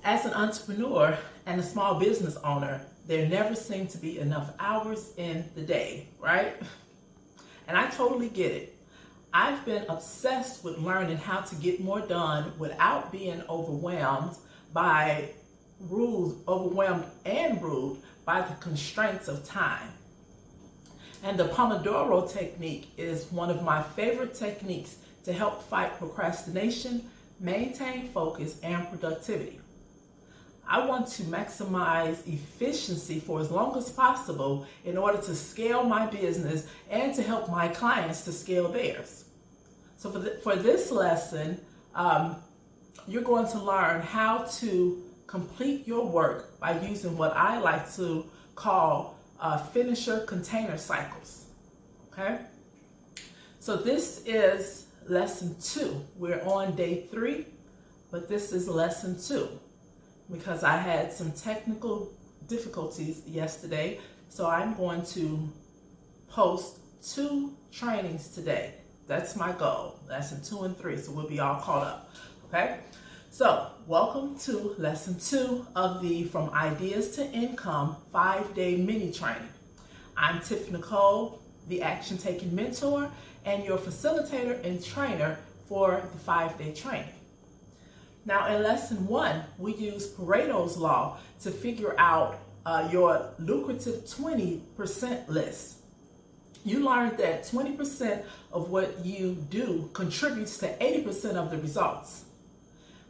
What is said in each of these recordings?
As an entrepreneur and a small business owner, there never seem to be enough hours in the day, right? And I totally get it. I've been obsessed with learning how to get more done without being overwhelmed by overwhelmed and ruled by the constraints of time. And the Pomodoro technique is one of my favorite techniques to help fight procrastination, maintain focus, and productivity. I want to maximize efficiency for as long as possible in order to scale my business and to help my clients to scale theirs. So for this lesson, you're going to learn how to complete your work by using what I like to call finisher container cycles. Okay? So this is lesson 2. We're on day 3, but this is lesson 2. Because I had some technical difficulties yesterday, so I'm going to post 2 trainings today. That's my goal, lesson 2 and 3, so we'll be all caught up, okay? So, welcome to lesson 2 of the From Ideas to Income 5-day mini training. I'm Tiff Nicole, the Action Taking Mentor, and your facilitator and trainer for the 5-day training. Now in lesson 1, we use Pareto's law to figure out your lucrative 20% list. You learned that 20% of what you do contributes to 80% of the results.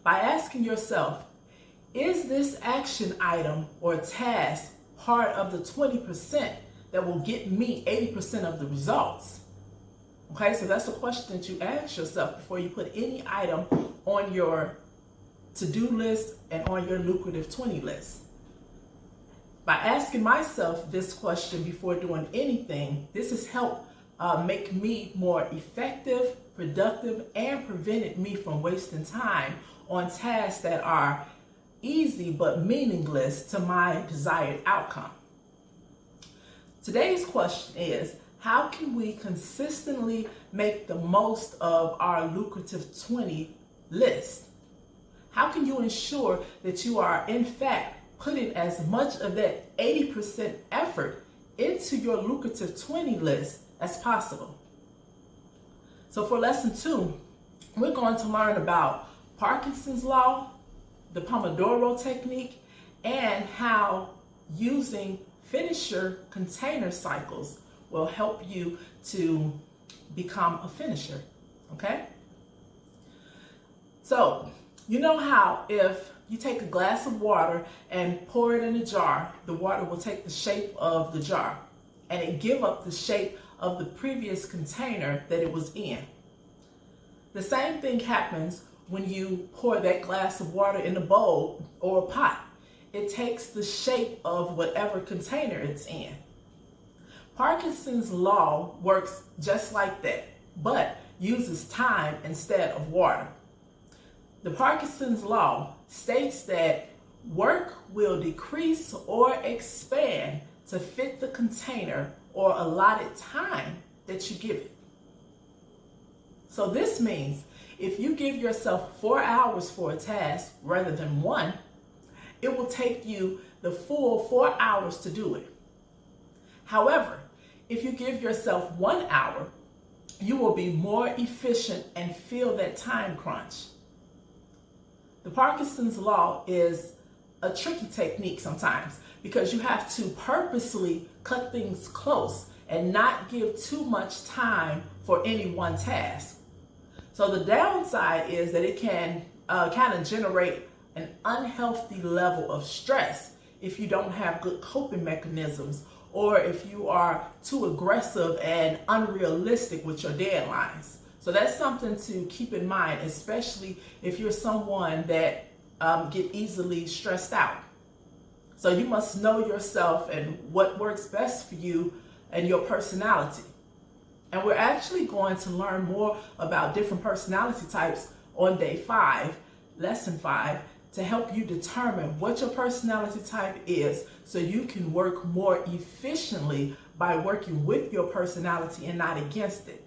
By asking yourself, is this action item or task part of the 20% that will get me 80% of the results? Okay, so that's a question that you ask yourself before you put any item on your to-do list and on your lucrative 20 list. By asking myself this question before doing anything, this has helped make me more effective, productive, and prevented me from wasting time on tasks that are easy but meaningless to my desired outcome. Today's question is, how can we consistently make the most of our lucrative 20 list? How can you ensure that you are, in fact, putting as much of that 80% effort into your lucrative 20 list as possible? So for lesson 2, we're going to learn about Parkinson's law, the Pomodoro technique, and how using finisher container cycles will help you to become a finisher, okay? So, you know how if you take a glass of water and pour it in a jar, the water will take the shape of the jar and it give up the shape of the previous container that it was in. The same thing happens when you pour that glass of water in a bowl or a pot. It takes the shape of whatever container it's in. Parkinson's law works just like that, but uses time instead of water. The Parkinson's law states that work will decrease or expand to fit the container or allotted time that you give it. So this means if you give yourself 4 hours for a task rather than 1, it will take you the full 4 hours to do it. However, if you give yourself 1 hour, you will be more efficient and feel that time crunch. The Parkinson's law is a tricky technique sometimes because you have to purposely cut things close and not give too much time for any one task. So the downside is that it can kind of generate an unhealthy level of stress if you don't have good coping mechanisms or if you are too aggressive and unrealistic with your deadlines. So that's something to keep in mind, especially if you're someone that get easily stressed out. So you must know yourself and what works best for you and your personality. And we're actually going to learn more about different personality types on day 5, lesson 5, to help you determine what your personality type is so you can work more efficiently by working with your personality and not against it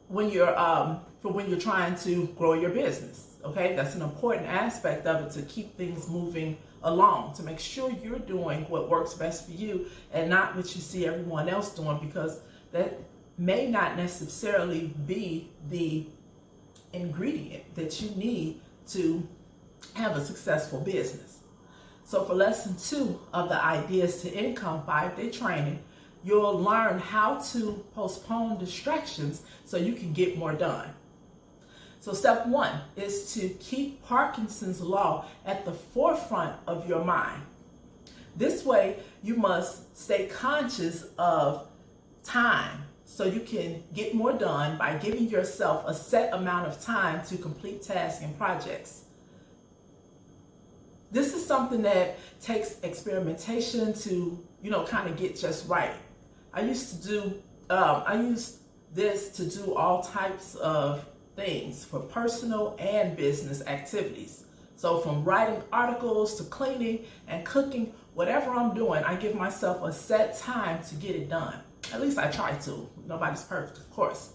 when you're trying to grow your business. Okay, that's an important aspect of it, to keep things moving along, to make sure you're doing what works best for you and not what you see everyone else doing, because that may not necessarily be the ingredient that you need to have a successful business. So for lesson 2 of the Ideas to Income 5-day training, you'll learn how to postpone distractions so you can get more done. So step 1 is to keep Parkinson's law at the forefront of your mind. This way, you must stay conscious of time so you can get more done by giving yourself a set amount of time to complete tasks and projects. This is something that takes experimentation to, kind of get just right. I used this to do all types of things for personal and business activities. So from writing articles to cleaning and cooking, whatever I'm doing, I give myself a set time to get it done. At least I try to. Nobody's perfect, of course.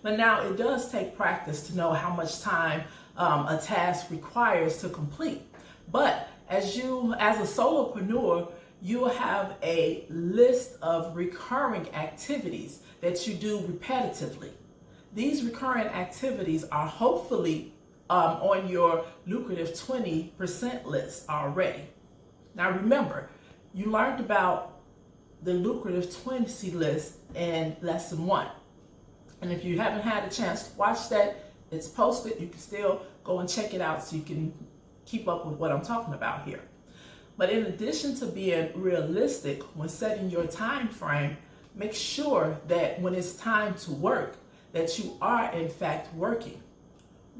But now it does take practice to know how much time a task requires to complete. But as a solopreneur, you will have a list of recurring activities that you do repetitively. These recurring activities are hopefully on your lucrative 20% list already. Now remember, you learned about the lucrative 20 list in lesson 1. And if you haven't had a chance to watch that, it's posted. You can still go and check it out so you can keep up with what I'm talking about here. But in addition to being realistic when setting your time frame, make sure that when it's time to work, that you are in fact working.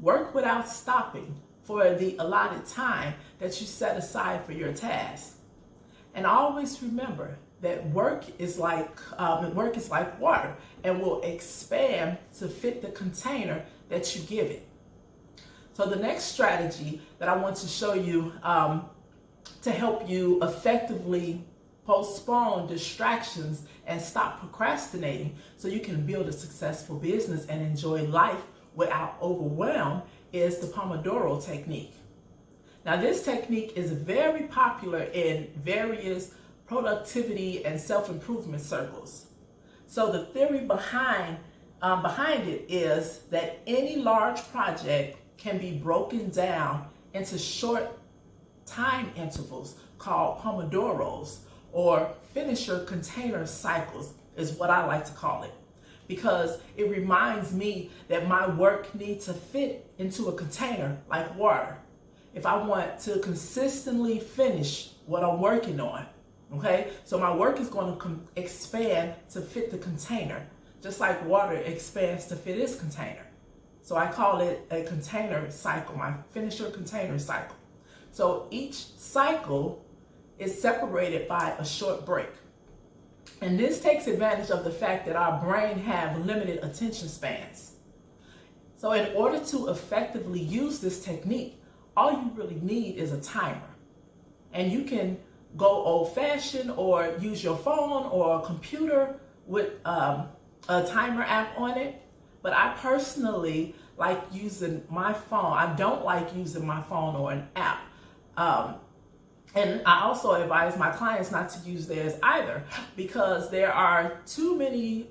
Work without stopping for the allotted time that you set aside for your task. And always remember that work is like water and will expand to fit the container that you give it. So the next strategy that I want to show you to help you effectively postpone distractions and stop procrastinating so you can build a successful business and enjoy life without overwhelm is the Pomodoro technique. Now this technique is very popular in various productivity and self-improvement circles. So the theory behind it is that any large project can be broken down into short time intervals called Pomodoros, or finisher container cycles is what I like to call it, because it reminds me that my work needs to fit into a container like water. If I want to consistently finish what I'm working on, okay, so my work is going to expand to fit the container, just like water expands to fit its container. So I call it a container cycle, my finisher container cycle. So each cycle is separated by a short break. And this takes advantage of the fact that our brain have limited attention spans. So in order to effectively use this technique, all you really need is a timer. And you can go old-fashioned or use your phone or a computer with a timer app on it. But I personally like using my phone. I don't like using my phone or an app. And I also advise my clients not to use theirs either, because there are too many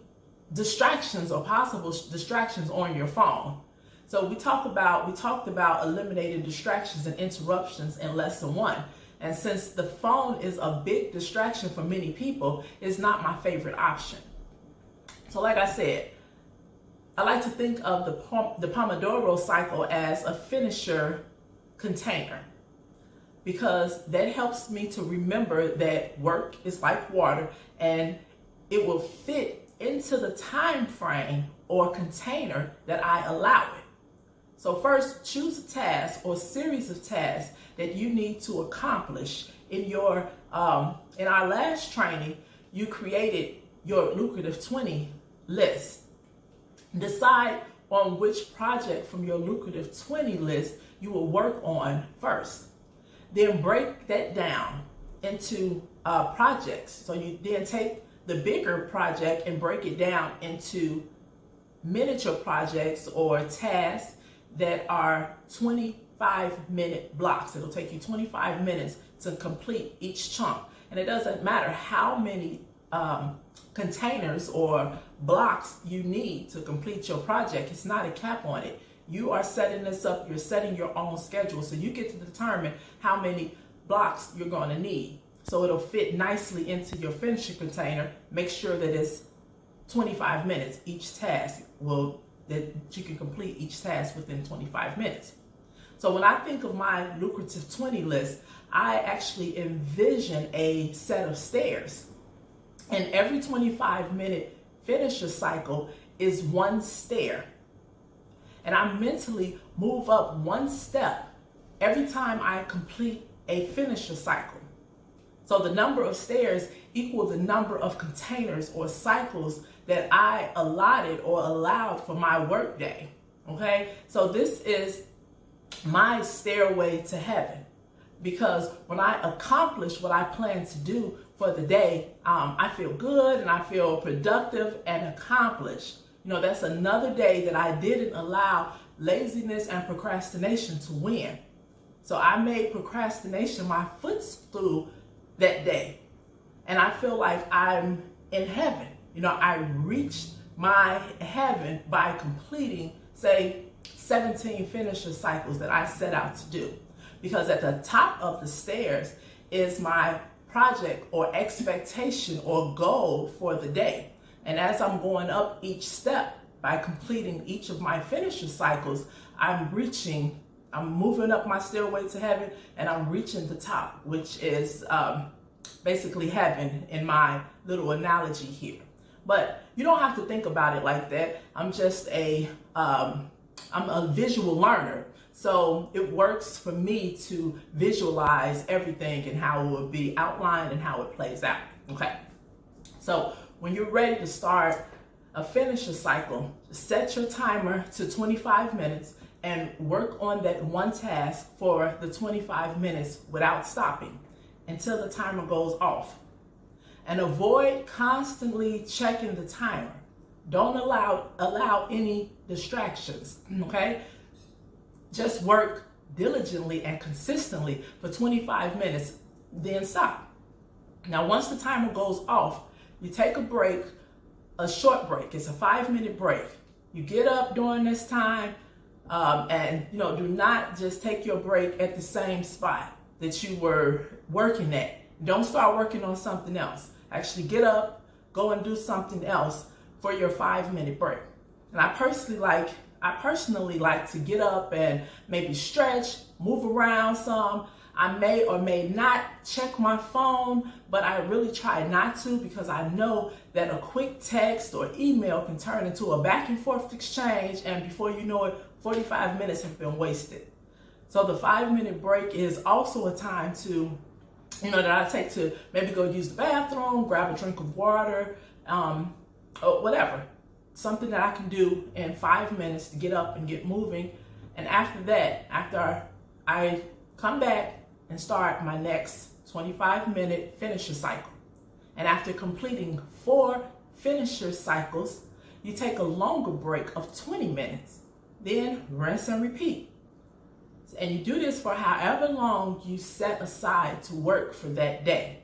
distractions or possible distractions on your phone. So we talked about eliminating distractions and interruptions in lesson 1. And since the phone is a big distraction for many people, it's not my favorite option. So like I said, I like to think of the Pomodoro cycle as a finisher container, because that helps me to remember that work is like water and it will fit into the time frame or container that I allow it. So first, choose a task or series of tasks that you need to accomplish. In our last training, you created your lucrative 20 list. Decide on which project from your lucrative 20 list you will work on first. Then break that down into projects. So you then take the bigger project and break it down into miniature projects or tasks that are 25-minute blocks. It'll take you 25 minutes to complete each chunk. And it doesn't matter how many containers or blocks you need to complete your project. It's not a cap on it. You are setting this up, you're setting your own schedule, so you get to determine how many blocks you're going to need. So it'll fit nicely into your finisher container. Make sure that it's 25 minutes each task, that you can complete each task within 25 minutes. So when I think of my lucrative 20 list, I actually envision a set of stairs. And every 25-minute finisher cycle is one stair. And I mentally move up one step every time I complete a finisher cycle. So the number of stairs equal the number of containers or cycles that I allotted or allowed for my workday. Okay, so this is my stairway to heaven, because when I accomplish what I plan to do for the day, I feel good and I feel productive and accomplished. You know, that's another day that I didn't allow laziness and procrastination to win. So I made procrastination my footstool that day. And I feel like I'm in heaven. You know, I reached my heaven by completing, say, 17 finisher cycles that I set out to do. Because at the top of the stairs is my project or expectation or goal for the day. And as I'm going up each step by completing each of my finisher cycles, I'm moving up my stairway to heaven, and I'm reaching the top, which is basically heaven in my little analogy here. But you don't have to think about it like that. I'm a visual learner. So it works for me to visualize everything and how it will be outlined and how it plays out. Okay. So when you're ready to start a finisher cycle, set your timer to 25 minutes and work on that one task for the 25 minutes without stopping until the timer goes off. And avoid constantly checking the timer. Don't allow any distractions, okay? Just work diligently and consistently for 25 minutes, then stop. Now, once the timer goes off, you take a break, a short break. It's a 5-minute break. You get up during this time, and do not just take your break at the same spot that you were working at. Don't start working on something else. Actually get up, go and do something else for your 5-minute break. And I personally like to get up and maybe stretch, move around some. I may or may not check my phone, but I really try not to, because I know that a quick text or email can turn into a back and forth exchange, and before you know it, 45 minutes have been wasted. So the 5-minute break is also a time to, that I take to maybe go use the bathroom, grab a drink of water, or whatever. Something that I can do in 5 minutes to get up and get moving. And after that, after I come back and start my next 25-minute finisher cycle. And after completing 4 finisher cycles, you take a longer break of 20 minutes. Then rinse and repeat. And you do this for however long you set aside to work for that day.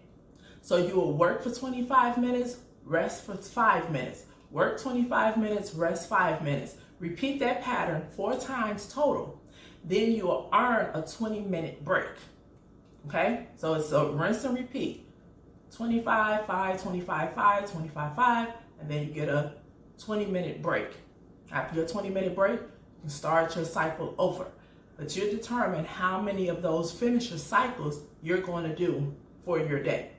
So you will work for 25 minutes, rest for 5 minutes. Work 25 minutes, rest 5 minutes. Repeat that pattern 4 times total. Then you will earn a 20-minute break. Okay? So it's a rinse and repeat. 25, 5, 25, 5, 25, 5, and then you get a 20-minute break. After your 20-minute break, you can start your cycle over. But you determine how many of those finisher cycles you're going to do for your day.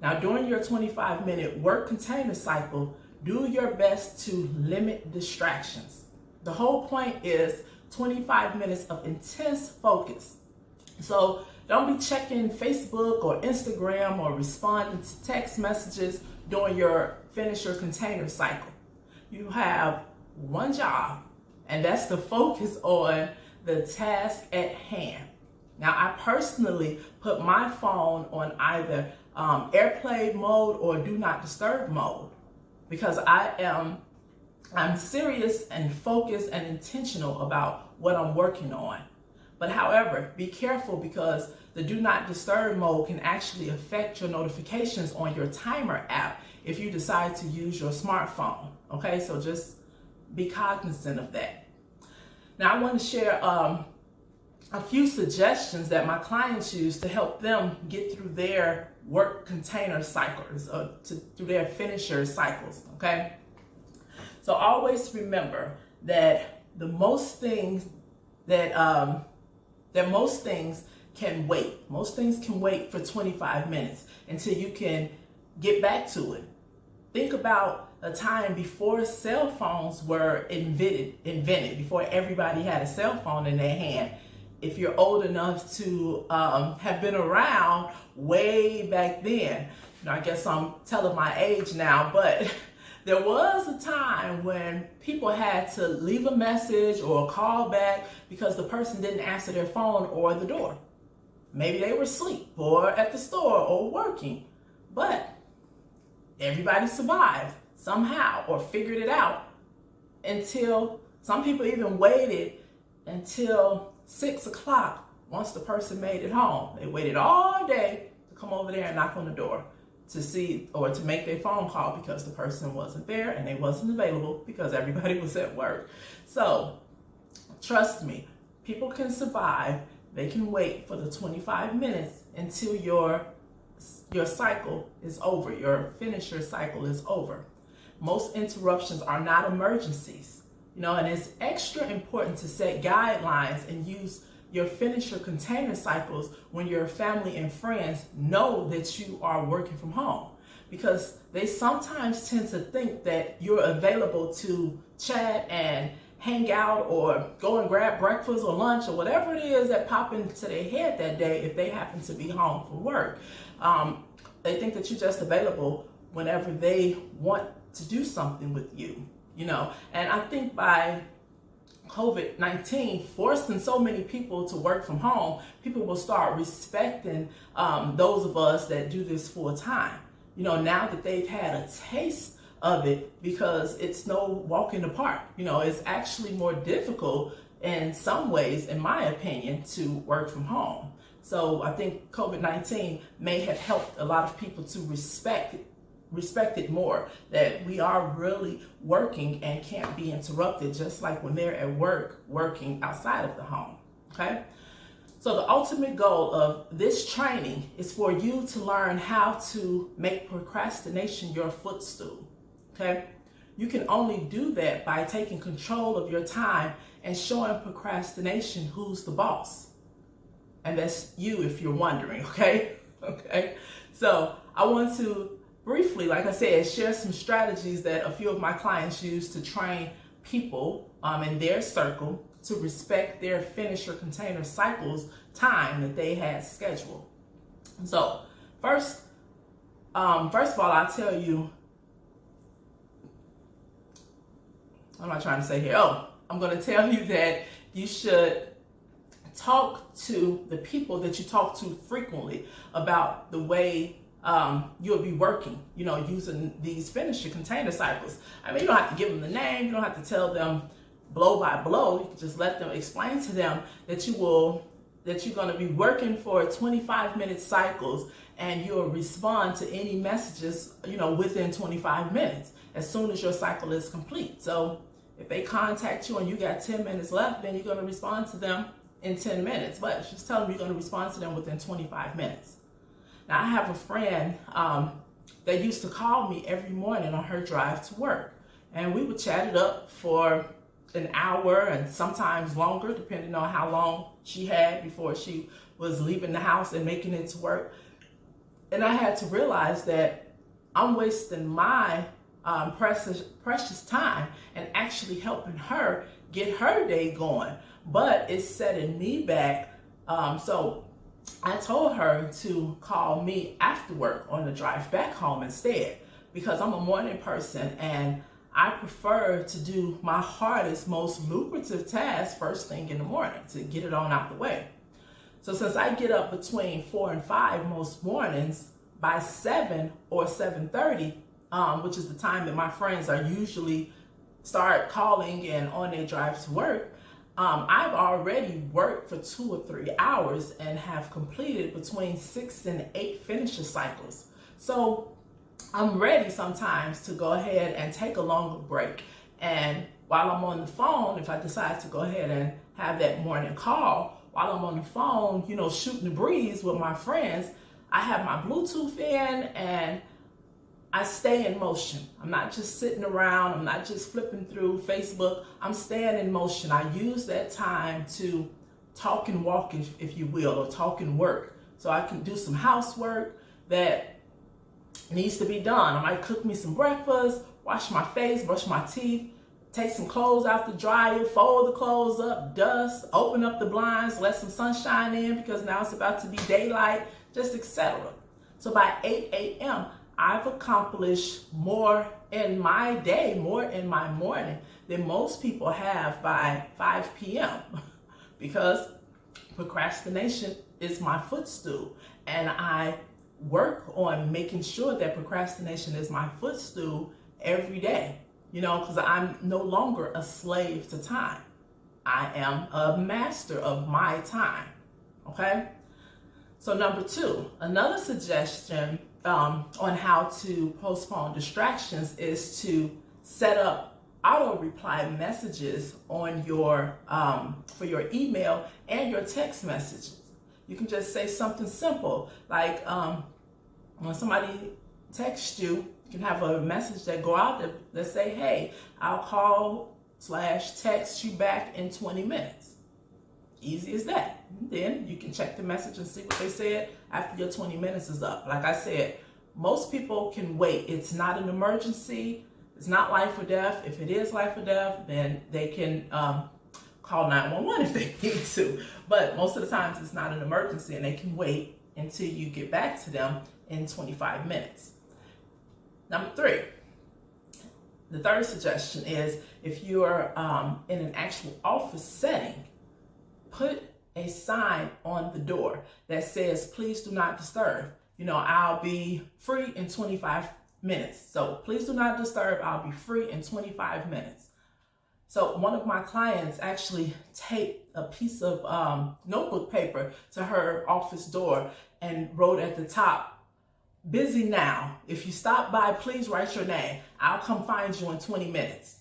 Now, during your 25-minute work container cycle, do your best to limit distractions. The whole point is 25 minutes of intense focus. So don't be checking Facebook or Instagram or responding to text messages during your finisher container cycle. You have one job, and that's to focus on the task at hand. Now, I personally put my phone on either airplane mode or do not disturb mode, because I'm serious and focused and intentional about what I'm working on. But however, be careful because the do not disturb mode can actually affect your notifications on your timer app if you decide to use your smartphone. Okay, so just be cognizant of that. Now I want to share a few suggestions that my clients use to help them get through their work container cycles, through their finisher cycles, okay? So always remember that most things can wait. Most things can wait for 25 minutes until you can get back to it. Think about a time before cell phones were invented, before everybody had a cell phone in their hand. If you're old enough to have been around way back then, I guess I'm telling my age now, but there was a time when people had to leave a message or a call back because the person didn't answer their phone or the door. Maybe they were asleep or at the store or working, but everybody survived somehow or figured it out until some people even waited until 6 o'clock once the person made it home. They waited all day to come over there and knock on the door to see or to make their phone call because the person wasn't there and they wasn't available because everybody was at work. So trust me, people can survive. They can wait for the 25 minutes until your cycle is over, your finisher cycle is over. Most interruptions are not emergencies, and it's extra important to set guidelines and use your finisher container cycles when your family and friends know that you are working from home, because they sometimes tend to think that you're available to chat and hang out or go and grab breakfast or lunch or whatever it is that pop into their head that day if they happen to be home from work. They think that you're just available whenever they want to do something with you, and I think by COVID-19 forcing so many people to work from home, people will start respecting those of us that do this full time, now that they've had a taste of it, because it's no walk in the park. It's actually more difficult in some ways, in my opinion, to work from home. So I think COVID-19 may have helped a lot of people to respect it more, that we are really working and can't be interrupted, just like when they're at work working outside of the home. Okay, so the ultimate goal of this training is for you to learn how to make procrastination your footstool. Okay, you can only do that by taking control of your time and showing procrastination who's the boss. And that's you, if you're wondering. Okay, so I want to briefly, like I said, share some strategies that a few of my clients use to train people in their circle to respect their finisher container cycles time that they had scheduled. So first of all, I'll tell you, what am I trying to say here? I'm going to tell you that you should talk to the people that you talk to frequently about the way you'll be working, using these finisher container cycles. I mean, you don't have to give them the name. You don't have to tell them blow by blow. You can just let them explain to them that you're going to be working for 25-minute cycles, and you'll respond to any messages, within 25 minutes as soon as your cycle is complete. So if they contact you and you got 10 minutes left, then you're going to respond to them in 10 minutes, but just tell them you're going to respond to them within 25 minutes. Now, I have a friend that used to call me every morning on her drive to work, and we would chat it up for an hour and sometimes longer, depending on how long she had before she was leaving the house and making it to work. And I had to realize that I'm wasting my precious time and actually helping her get her day going, but it's setting me back. So I told her to call me after work on the drive back home instead, because I'm a morning person and I prefer to do my hardest, most lucrative task first thing in the morning to get it on out the way. So since I get up between 4 and 5 most mornings, by 7 or 7:30, which is the time that my friends are usually start calling and on their drive to work, I've already worked for 2 or 3 hours and have completed between 6 and 8 finisher cycles. So I'm ready sometimes to go ahead and take a longer break. And while I'm on the phone, if I decide to go ahead and have that morning call, while I'm on the phone, shooting the breeze with my friends, I have my Bluetooth in and I stay in motion. I'm not just sitting around. I'm not just flipping through Facebook. I'm staying in motion. I use that time to talk and walk, if you will, or talk and work. So I can do some housework that needs to be done. I might cook me some breakfast, wash my face, brush my teeth, take some clothes out the dryer, fold the clothes up, dust, open up the blinds, let some sunshine in because now it's about to be daylight, just etc. So by 8 a.m., I've accomplished more in my day, more in my morning than most people have by 5 p.m. because procrastination is my footstool, and I work on making sure that procrastination is my footstool every day, because I'm no longer a slave to time. I am a master of my time, okay? So number 2, another suggestion on how to postpone distractions is to set up auto reply messages on your for your email and your text messages. You can just say something simple like when somebody texts you, you can have a message that go out that say, hey, I'll call/text you back in 20 minutes. Easy as that. Then you can check the message and see what they said after your 20 minutes is up. Like I said, most people can wait. It's not an emergency. It's not life or death. If it is life or death, then they can call 911 if they need to. But most of the times it's not an emergency and they can wait until you get back to them in 25 minutes. Number 3, the third suggestion is if you're in an actual office setting, put a sign on the door that says, please do not disturb. I'll be free in 25 minutes. So please do not disturb. I'll be free in 25 minutes. So one of my clients actually taped a piece of notebook paper to her office door and wrote at the top, busy now. If you stop by, please write your name. I'll come find you in 20 minutes.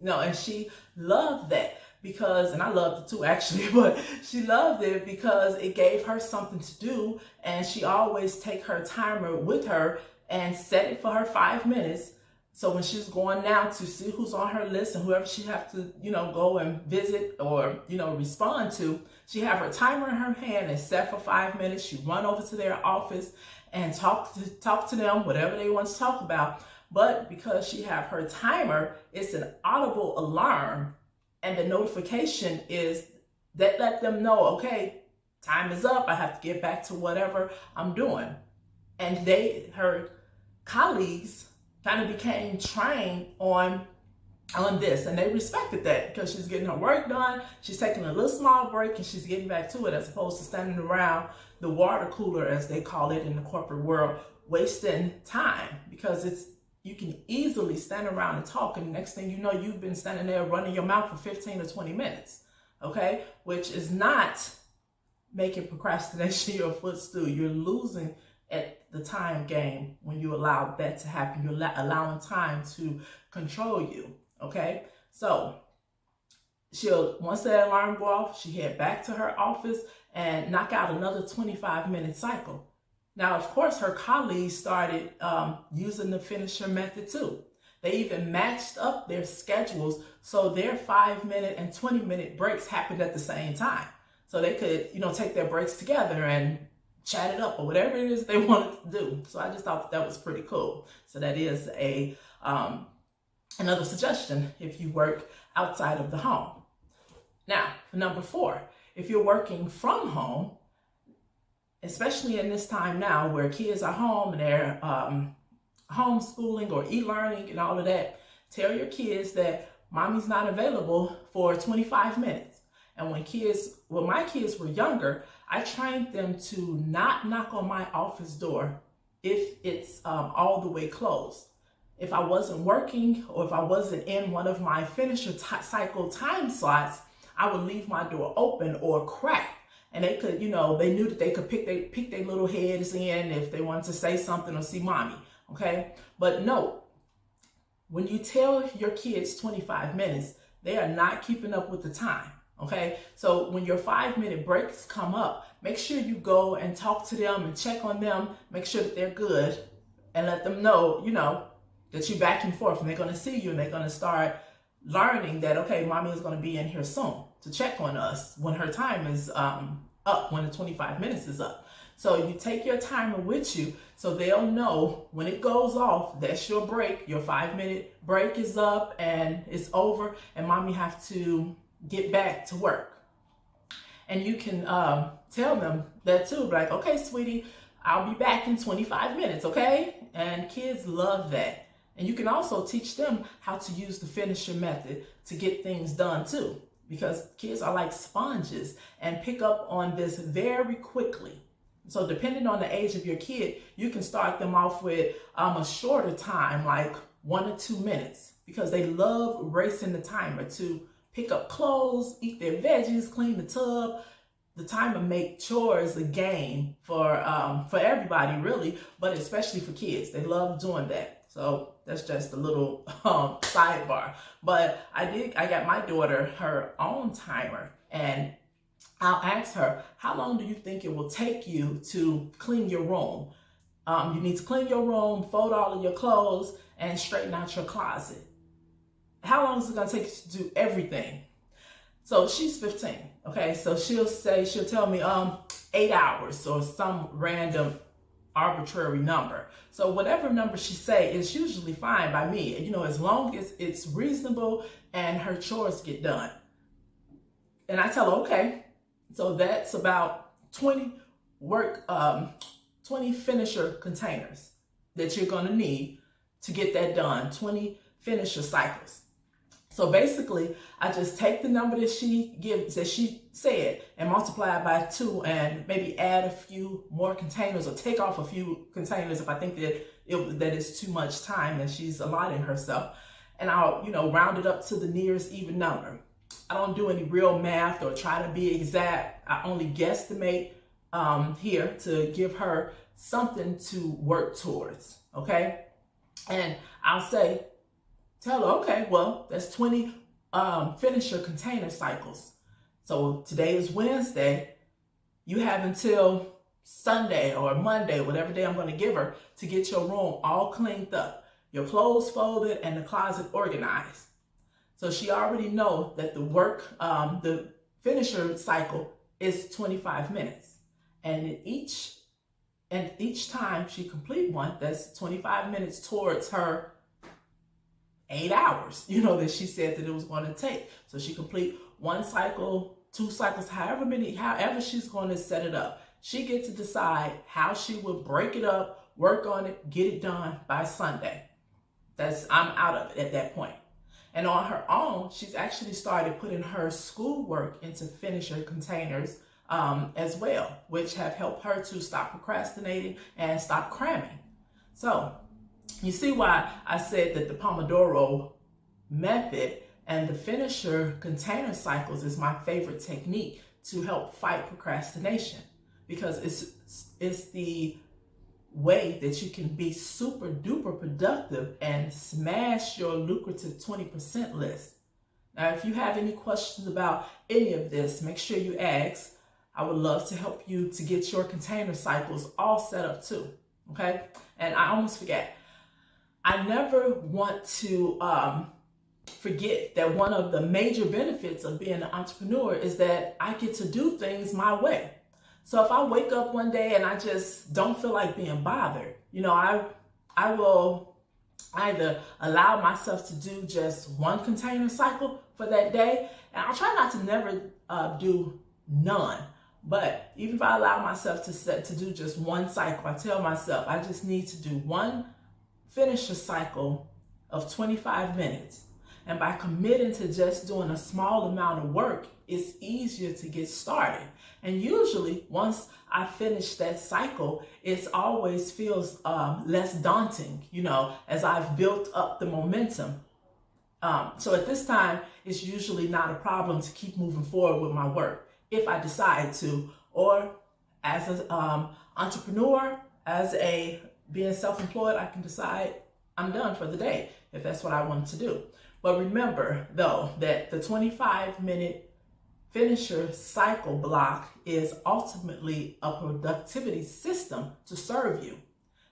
And she loved that. Because, and I loved it too actually, but she loved it because it gave her something to do, and she always take her timer with her and set it for her 5 minutes. So when she's going now to see who's on her list and whoever she have to, go and visit or, respond to, she have her timer in her hand and set for 5 minutes. She run over to their office and talk to them, whatever they want to talk about. But because she have her timer, it's an audible alarm. And the notification is that let them know, okay, time is up. I have to get back to whatever I'm doing. And her colleagues kind of became trained on this, and they respected that because she's getting her work done. She's taking a little small break and she's getting back to it as opposed to standing around the water cooler, as they call it in the corporate world, wasting time because you can easily stand around and talk, and the next thing you know, you've been standing there running your mouth for 15 or 20 minutes, okay? Which is not making procrastination your footstool. You're losing at the time game when you allow that to happen. You're allowing time to control you, okay? So once that alarm go off, she head back to her office and knock out another 25-minute cycle. Now, of course, her colleagues started using the finisher method too. They even matched up their schedules so their 5-minute and 20-minute breaks happened at the same time. So they could, take their breaks together and chat it up or whatever it is they wanted to do. So I just thought that was pretty cool. So that is another suggestion if you work outside of the home. Now, number 4, if you're working from home, especially in this time now where kids are home and they're homeschooling or e-learning and all of that, tell your kids that mommy's not available for 25 minutes. And when my kids were younger, I trained them to not knock on my office door if it's all the way closed. If I wasn't working or if I wasn't in one of my finisher cycle time slots, I would leave my door open or cracked. And they could, they knew that they could peek their little heads in if they wanted to say something or see mommy, okay? But no, when you tell your kids 25 minutes, they are not keeping up with the time, okay? So when your 5-minute breaks come up, make sure you go and talk to them and check on them, make sure that they're good, and let them know, that you're back and forth, and they're gonna see you, and they're gonna start learning that, okay, mommy is gonna be in here soon to check on us when her time is up, when the 25 minutes is up. So you take your timer with you so they'll know when it goes off, that's your break. Your 5-minute break is up and it's over, and mommy have to get back to work. And you can tell them that too, like, okay, sweetie, I'll be back in 25 minutes, okay? And kids love that. And you can also teach them how to use the finisher method to get things done too, because kids are like sponges and pick up on this very quickly. So depending on the age of your kid, you can start them off with a shorter time, like 1 or 2 minutes, because they love racing the timer to pick up clothes, eat their veggies, clean the tub. The timer make chores a game for everybody really, but especially for kids. They love doing that. So that's just a little sidebar. But I got my daughter her own timer, and I'll ask her, how long do you think it will take you to clean your room? You need to clean your room, fold all of your clothes, and straighten out your closet. How long is it gonna take you to do everything? So she's 15, okay? So she'll tell me 8 hours or some random arbitrary number. So whatever number she say is usually fine by me, as long as it's reasonable and her chores get done. And I tell her, okay, so that's about 20 finisher containers that you're gonna need to get that done, 20 finisher cycles. So basically, I just take the number that she said and multiply it by 2 and maybe add a few more containers or take off a few containers if I think that it's too much time and she's allotting herself. And I'll, round it up to the nearest even number. I don't do any real math or try to be exact. I only guesstimate here to give her something to work towards, okay? And I'll tell her, okay, well, that's 20 finisher container cycles. So today is Wednesday. You have until Sunday or Monday, whatever day I'm going to give her, to get your room all cleaned up, your clothes folded, and the closet organized. So she already know that the finisher cycle is 25 minutes. And each time she complete one, that's 25 minutes towards her 8 hours, that she said that it was going to take. So she complete 1 cycle, 2 cycles, however she's going to set it up. She gets to decide how she will break it up, work on it, get it done by Sunday. I'm out of it at that point. And on her own, she's actually started putting her schoolwork into finisher containers as well, which have helped her to stop procrastinating and stop cramming. So you see why I said that the Pomodoro method and the finisher container cycles is my favorite technique to help fight procrastination, because it's the way that you can be super duper productive and smash your lucrative 20% list. Now, if you have any questions about any of this, make sure you ask. I would love to help you to get your container cycles all set up too, okay? And I almost forget. I never want to forget that one of the major benefits of being an entrepreneur is that I get to do things my way. So if I wake up one day and I just don't feel like being bothered, I will either allow myself to do just 1 container cycle for that day, and I'll try not to never do none. But even if I allow myself to do just 1 cycle, I tell myself I just need to do 1 finisher cycle of 25 minutes. And by committing to just doing a small amount of work, it's easier to get started. And usually once I finish that cycle, it always feels less daunting, as I've built up the momentum. So at this time, it's usually not a problem to keep moving forward with my work if I decide to, or as an entrepreneur, being self-employed, I can decide I'm done for the day if that's what I want to do. But remember, though, that the 25-minute finisher cycle block is ultimately a productivity system to serve you.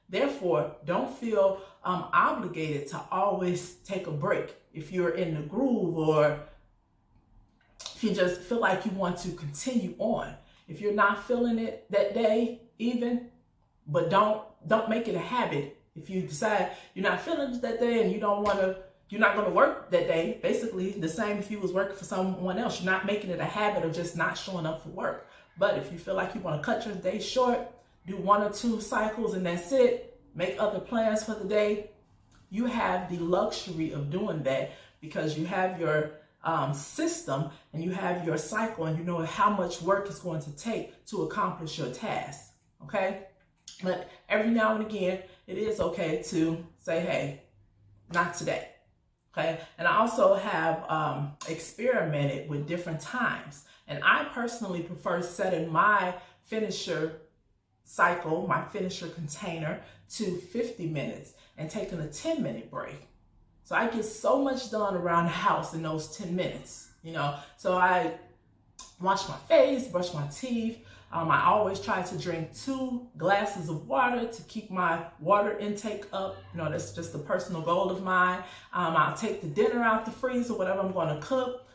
Therefore, don't feel obligated to always take a break if you're in the groove, or if you just feel like you want to continue on. If you're not feeling it that day, but don't make it a habit. If you decide you're not feeling it that day and you're not going to work that day, basically the same if you was working for someone else. You're not making it a habit of just not showing up for work. But if you feel like you want to cut your day short, do 1 or 2 cycles and that's it, make other plans for the day, you have the luxury of doing that because you have your system and you have your cycle and you know how much work it's going to take to accomplish your task. Okay? But every now and again, it is okay to say, hey, not today. Okay? And I also have experimented with different times. And I personally prefer setting my finisher cycle, my finisher container, to 50 minutes and taking a 10-minute break. So I get so much done around the house in those 10 minutes, So I wash my face, brush my teeth. I always try to drink 2 glasses of water to keep my water intake up. That's just a personal goal of mine. I'll take the dinner out the freezer, whatever I'm going to cook,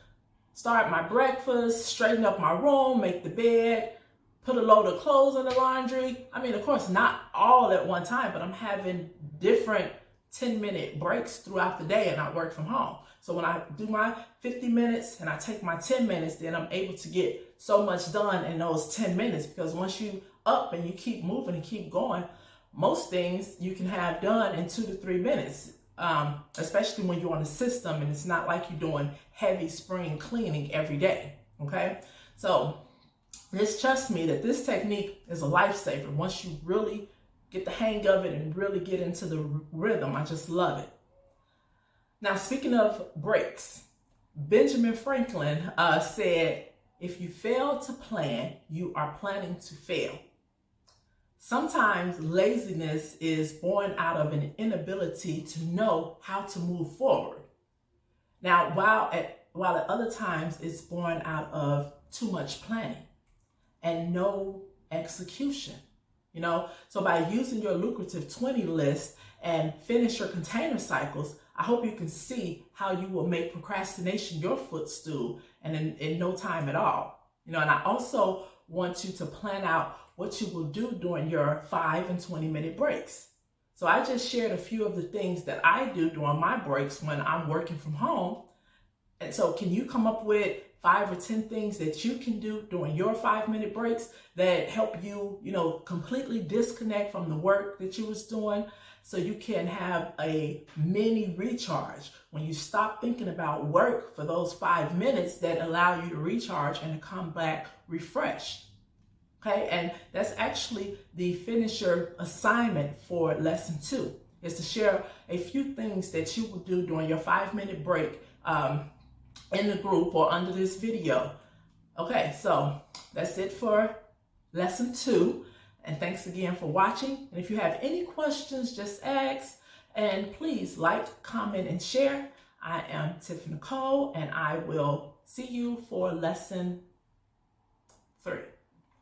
start my breakfast, straighten up my room, make the bed, put a load of clothes in the laundry. Of course, not all at one time, but I'm having different 10-minute breaks throughout the day and I work from home. So when I do my 50 minutes and I take my 10 minutes, then I'm able to get so much done in those 10 minutes because once you up and you keep moving and keep going, most things you can have done in 2 to 3 minutes, especially when you're on a system and it's not like you're doing heavy spring cleaning every day, okay? So just trust me that this technique is a lifesaver once you really get the hang of it and really get into the rhythm. I just love it. Now, speaking of breaks, Benjamin Franklin said, if you fail to plan, you are planning to fail. Sometimes laziness is born out of an inability to know how to move forward. Now, while at other times it's born out of too much planning and no execution. So by using your lucrative 20 list and finish your container cycles, I hope you can see how you will make procrastination your footstool and in no time at all. And I also want you to plan out what you will do during your 5 and 20-minute breaks. So I just shared a few of the things that I do during my breaks when I'm working from home. And so can you come up with 5 or 10 things that you can do during your 5-minute breaks that help you, completely disconnect from the work that you was doing so you can have a mini recharge when you stop thinking about work for those 5 minutes that allow you to recharge and to come back refreshed. Okay, and that's actually the finisher assignment for lesson 2, is to share a few things that you will do during your 5-minute break in the group or under this video. Okay, so that's it for lesson 2. And thanks again for watching. And if you have any questions, just ask. And please like, comment, and share. I am Tiffany Nicole, and I will see you for lesson 3.